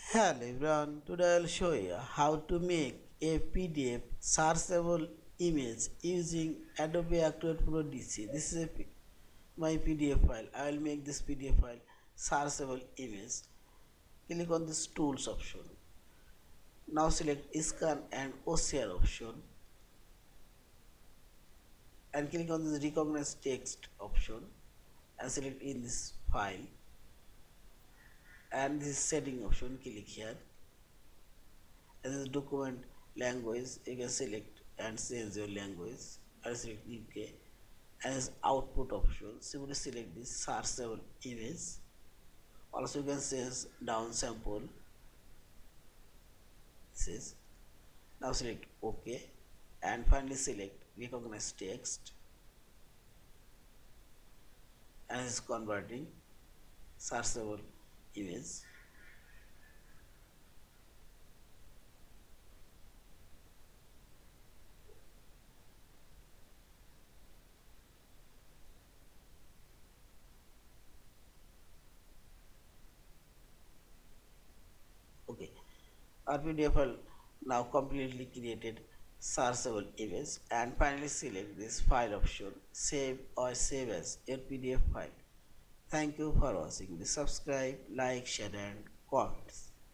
Hello everyone, today I will show you how to make a PDF searchable image using Adobe Acrobat Pro DC. This is my PDF file. I will make this PDF file searchable image. Click on this tools option. Now select scan and OCR option and click on this recognize text option and select in this file and this setting option. Click here. As a document language, you can select and change your language. I select UK. As output option, simply select this searchable image. Also, you can change down sample. This is now select OK, and finally select recognize text, and it's converting searchable image. Okay, our PDF file now completely created searchable image, and finally select this file option, save or save as your PDF file. Thank you for watching. Please subscribe, like, share and comment.